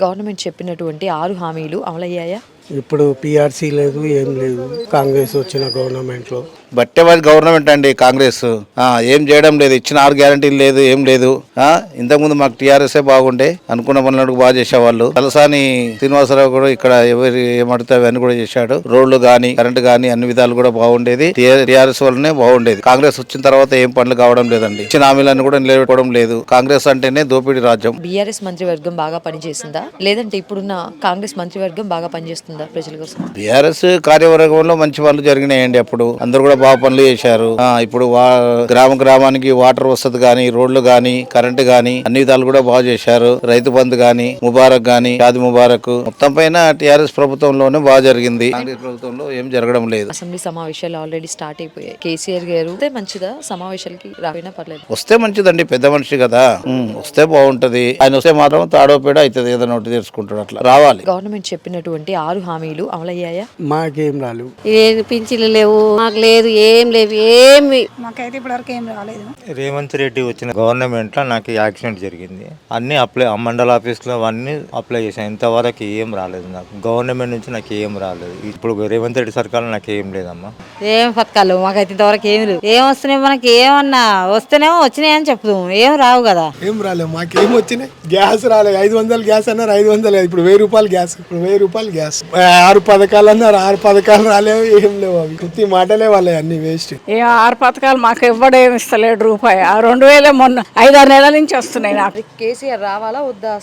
Government చెప్పినటువంటి 6 హామీలు అమలయ్యాయా? ఇప్పుడు పిఆర్సీ లేదు, ఏం లేదు. కాంగ్రెస్ వచ్చిన గవర్నమెంట్లో బట్టేవాది గవర్నమెంట్ అండి కాంగ్రెస్. ఏం చేయడం లేదు, ఇచ్చిన 6 గ్యారంటీలు లేదు, ఏం లేదు. ఇంతకుముందు మాకు టీఆర్ఎస్ఏ బాగుండే, అనుకున్న పనులకు బాగా చేసేవాళ్ళు. తలసాని శ్రీనివాసరావు కూడా ఇక్కడ ఎవరు ఏమడితే అవన్నీ కూడా చేశాడు. రోడ్లు గానీ, కరెంట్ గానీ అన్ని విధాలు కూడా బాగుండేది. టీఆర్ఎస్ వల్లనే బాగుండేది. కాంగ్రెస్ వచ్చిన తర్వాత ఏం పనులు కావడం లేదండి. ఇచ్చిన హామీలన్నీ కూడా నిలబెట్టుకోవడం లేదు. కాంగ్రెస్ అంటేనే దోపిడీ రాజ్యం. బీఆర్ఎస్ మంత్రివర్గం బాగా పనిచేసిందా, లేదంటే ఇప్పుడున్న కాంగ్రెస్ మంత్రివర్గం బాగా పనిచేస్తుందా ప్రజల కోసం? బీఆర్ఎస్ కార్యవర్గంలో మంచి పనులు జరిగినాయండి. అప్పుడు అందరూ కూడా బాగా పనులు చేశారు. ఇప్పుడు గ్రామానికి వాటర్ వసతి గానీ, రోడ్లు గానీ, కరెంట్ గానీ అన్ని విధాలు కూడా బాగా చేశారు. రైతు బంధు గానీ, ముబారక్ గానీ, షాది ముబారక్ మొత్తం పైన టీఆర్ఎస్ ప్రభుత్వంలోనే బాగా జరిగింది. కాంగ్రెస్ ప్రభుత్వంలో ఏం జరగడం లేదు. అసెంబ్లీ సమావేశాలు ఆల్రెడీ స్టార్ట్ అయిపోయాయి. కేసీఆర్ గారు మంచిదా సమావేశాలకి రాకపోయినా పర్లేదు? వస్తే మంచిదండి, పెద్ద మనిషి కదా, వస్తే బాగుంటది. ఆయన వస్తే మాత్రం తాడోపేడ అవుతుంది, ఏదైనా ఒకటి తెలుసుకుంటాడు. అట్లా రావాలి. గవర్నమెంట్ చెప్పినటువంటి 6 హామీలు అమలయ్యాయా? మాకేం రాలేవు. ఏం పింఛన్లు లేవు, మాకు లేదు, ఏం లేవు, ఏమి మాకైతే ఇప్పటివరకు ఏం రాలేదు. రేవంత్ రెడ్డి వచ్చిన గవర్నమెంట్ లో నాకు యాక్సిడెంట్ జరిగింది. అన్ని అప్లై మండల ఆఫీస్ లో అన్ని అప్లై చేశాను. ఇంతవరకు ఏం రాలేదు నాకు. గవర్నమెంట్ నుంచి నాకు ఏం రాలేదు. ఇప్పుడు రేవంత్ రెడ్డి సర్కార్ నాకు ఏం లేదమ్మా. ఏం పథకాలు మాకైతే ఇంతవరకు ఏమి లేవు. ఏం వస్తున్నాయి మనకి? ఏమన్నా వస్తేనేమో వచ్చినాయని చెప్తాం, ఏం రావు కదా. ఏం రాలేవు, మాకేం వచ్చినాయి. గ్యాస్ రాలేదు. 500 గ్యాస్ అన్నారు, 500. ఇప్పుడు 1000 రూపాయలు గ్యాస్. ఇప్పుడు 1000 రూపాయలు గ్యాస్. 6 పథకాలు అన్నారు, 6 పథకాలు రాలేవు, ఏం లేవు. అవి కొద్ది మాటలే వాళ్ళే, అన్ని వేస్ట్. ఏ 6 పథకాలు మాకు ఇవ్వడం ఇస్తలేడు రూపాయి. 2000 మొన్న 5-6 నెలల నుంచి వస్తున్నాయి నాకు. కేసీఆర్ రావాలా వద్దా?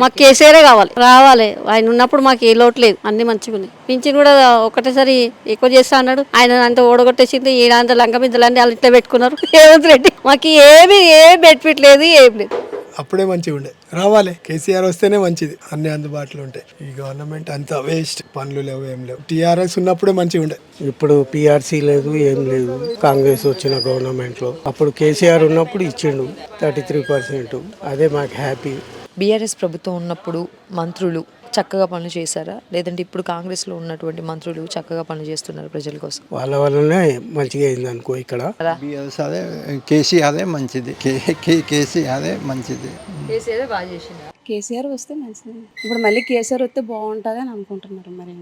మాకు కేసీఆర్ రావాలి. ఆయన ఉన్నప్పుడు మాకు ఏ లోటు లేదు, అన్ని మంచిగా ఉన్నాయి. పింఛన్ కూడా ఒకటేసారి ఎక్కువ చేస్తా అన్నాడు. ఆయన అంతా ఓడగొట్టేసింది. ఈడంతా లంక బిందెలన్నీ వాళ్ళు ఇట్లా పెట్టుకున్నారు. రేవంత్ రెడ్డి మాకు ఏం బెనిఫిట్ లేదు, ఏం లేదు. అప్పుడే మంచిగా ఉండే. రావాలి, కేసీఆర్ వస్తేనే మంచిది. అన్ని అందుబాటులో ఉంటాయి. ఈ గవర్నమెంట్ అంతా వేస్ట్. పనులు లేవు, ఏం లేవు. టీఆర్ఎస్ ఉన్నప్పుడే మంచిగా ఉండే. ఇప్పుడు పిఆర్సీ లేదు, ఏం లేదు. కాంగ్రెస్ వచ్చిన గవర్నమెంట్లో అప్పుడు కేసీఆర్ ఉన్నప్పుడు ఇచ్చిండు 33%. అదే మాకు హ్యాపీ. బీఆర్ఎస్ ప్రభుత్వం ఉన్నప్పుడు మంత్రులు చక్కగా పనులు చేశారా, లేదంటే ఇప్పుడు కాంగ్రెస్ లో ఉన్నటువంటి మంత్రులు చక్కగా పనులు చేస్తున్నారు ప్రజల కోసం? వాళ్ళ వల్లనే మంచిగా అయింది అనుకో. ఇక్కడ అదే కేసీఆర్ మంచిది. కేసీఆర్ మంచిది. కేసీఆర్ బాగా చేసింది. కేసీఆర్ వస్తే మంచిది. ఇప్పుడు మళ్ళీ కేసీఆర్ వస్తే బాగుంటుంది అని అనుకుంటున్నారు. మరి